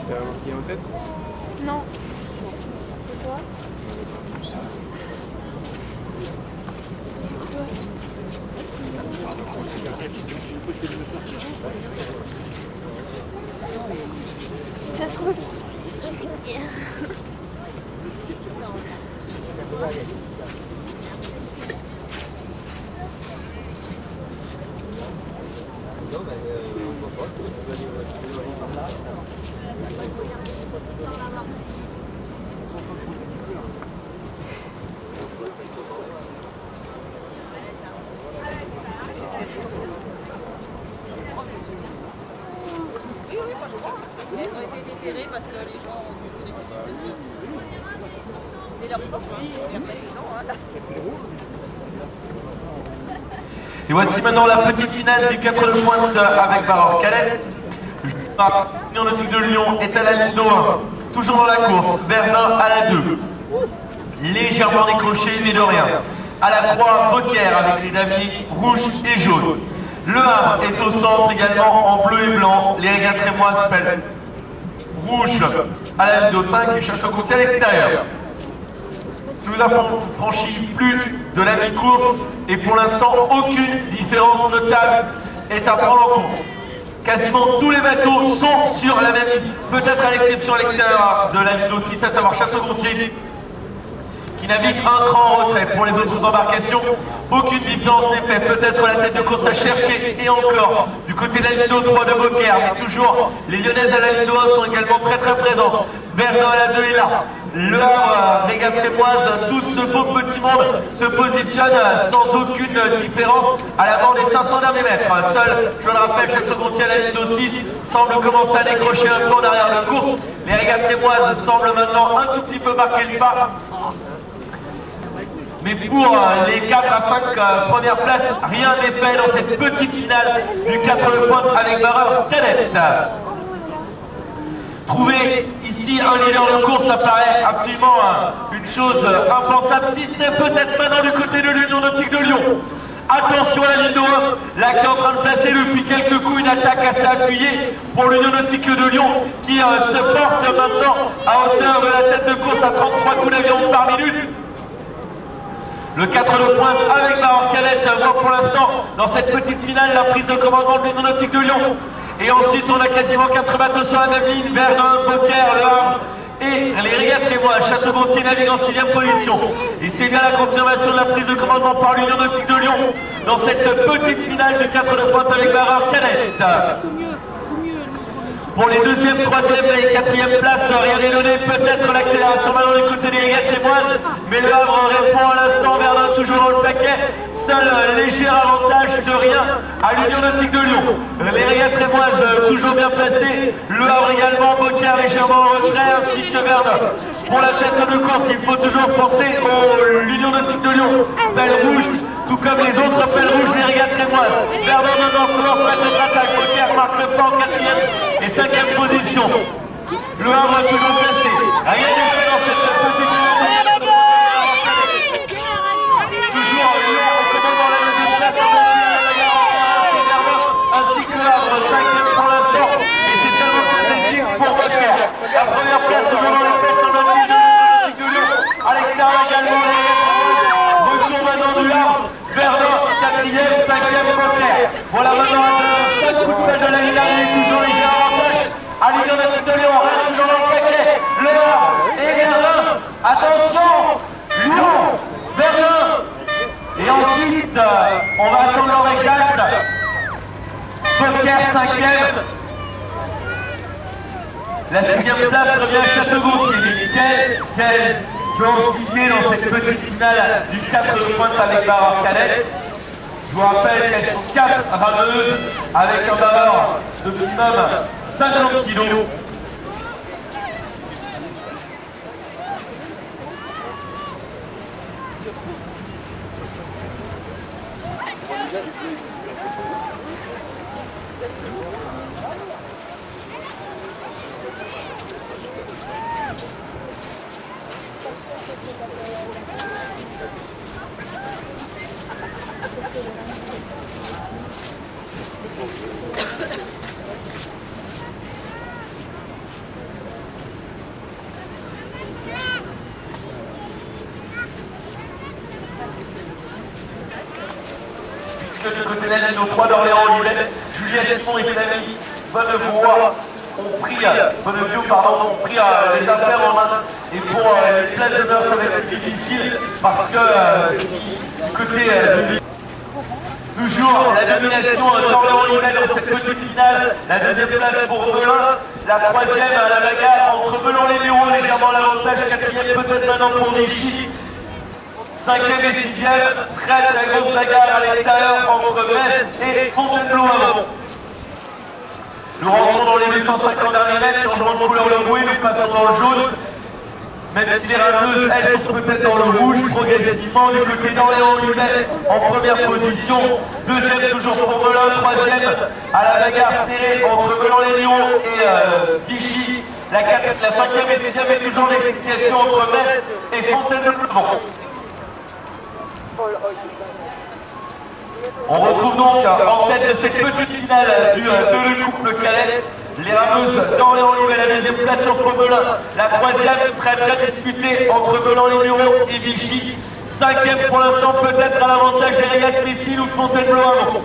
T'as un qui est en tête? Non. Et toi? Ça se roule. Ils ont été déterrés parce que les gens ont tiré dessus. C'est leur force. Et voici maintenant la petite finale du 4 de pointe avec Baror Calais. L'Union Nautique de Lyon est à la ligne 1, toujours dans la course. Verdun à la 2. Légèrement décroché, mais de rien. À la 3, Beaucaire avec les damiers rouges et jaunes. Le Havre est au centre également en bleu et blanc. Les régates rémoises pèlent rouge à la ligne 5 et Château-Gontier à l'extérieur. Nous avons franchi plus de la mi-course et pour l'instant aucune différence notable est à prendre en compte. Quasiment tous les bateaux sont sur la même ligne, peut-être à l'exception à l'extérieur de la ligne 6, à savoir Château-Gontier, qui navigue un cran en retrait. Pour les autres embarcations, aucune différence n'est faite. Peut-être la tête de course à chercher et encore du côté de la ligne 3 de Beaucaire, mais toujours les Lyonnaises à la ligne 1 sont également très présentes. Verdun à la 2 est là. Le Havre, régate rémoise, tout ce beau petit monde se positionne sans aucune différence à l'avant des 500 derniers mètres. Seul, je le rappelle, Château-Gontier à la ligne 6 semble commencer à décrocher un peu en arrière de course. Les régates rémoises semblent maintenant un tout petit peu marquer le pas. Mais pour les 4 à 5 premières places, rien n'est fait dans cette petite finale du 4 de pointe avec Baror Calais. Trouver ici un leader de course, ça paraît absolument une chose impensable, si ce n'est peut-être maintenant du côté de l'Union Nautique de Lyon. Attention à la ligne 1, là qui est en train de placer depuis quelques coups une attaque assez appuyée pour l'Union Nautique de Lyon qui se porte maintenant à hauteur de la tête de course à 33 coups d'avion par minute. Le 4 de pointe avec Baror Calais voit pour l'instant dans cette petite finale la prise de commandement de l'Union Nautique de Lyon. Et ensuite on a quasiment 4 bateaux sur la même ligne, Verdun, Beaucaire, Le Havre et les régates rémoises. Château-Gontier navigue en 6e position. Et c'est bien la confirmation de la prise de commandement par l'Union Nautique de Lyon dans cette petite finale du 4 de pointe avec Baror Calais. Pour les 2e, 3e et 4e places, rien n'est donné. Peut-être l'accélération maintenant du côté des régates rémoises, mais Le Havre répond à l'instant. Verdun toujours dans le paquet. Seul léger avantage de rien à l'Union Nautique de Lyon. Les régates rémoises toujours bien placées. Le Havre également, Beaucaire légèrement en retrait, ainsi que Verdun. Pour la tête de course, il faut toujours penser à l'Union Nautique de Lyon. Pelle rouge, tout comme les autres pelles rouges, les régates rémoises. Verdun maintenant se lance la contre-attaque. Beaucaire marque le pas en 4e et 5e position. Le Havre toujours placé. Rien n'est fait dans cette petite finale. Toujours Lyon au commandement la 2e place ainsi que Le Havre, 5e pour l'instant. Et c'est seulement cette décision pour Beaucaire. La première place toujours dans le place en Nautique de Lyon. À l'extérieur également les régates rémoises. Retour maintenant du Havre. Verdun, 4e, 5e Beaucaire. Voilà maintenant un 5 coups de pelle de la ligne arrière, toujours léger avantage à l'Union Nautique de Lyon, reste toujours dans le paquet. Le Havre et Verdun. Attention, Lyon, Verdun. Et ensuite, on va attendre l'heure exacte. Beaucaire 5e. La 6e place revient à Château-Gontier. Mais quelle densité dans cette petite finale du 4 de pointe avec Baror Calais. Je vous rappelle qu'elles sont 4 rameuses avec un bâbord de minimum 50 kg. côté de la ligne 3 d'Orléans-Olivet. Julien Simon et Camille Bonnevoie ont pris, ont pris les affaires en main. Et pour les places d'honneur, ça va être difficile parce que du côté de toujours la domination d'Orléans-Olivet dans cette petite finale, la deuxième place pour Belin, la troisième à la bagarre entre Belin-les-Mureaux, légèrement l'avantage, quatrième peut-être maintenant pour Vichy, cinquième et sixième, très grosse bagarre à l'extérieur entre Metz et Fontainebleau avant. Nous rentrons dans les 850 derniers mètres, changement de couleur le bruit, nous passons dans le jaune. Même si les rameuses, elles sont peut-être dans le rouge, progressivement du côté d'Orléans-Olivet en première position. Deuxième toujours pour Belin, troisième à la bagarre serrée entre Belin-les-Mureaux et Vichy. La cinquième et sixième est toujours l'explication entre Metz et Fontainebleau. On retrouve donc en tête de cette petite finale de couple Calais les rameuses d'Orléans-Olivet, la deuxième place sur Belin, la troisième très disputée entre Belin-les-Mureaux et Vichy, cinquième pour l'instant peut-être à l'avantage des régates Messines ou de Fontainebleau avant.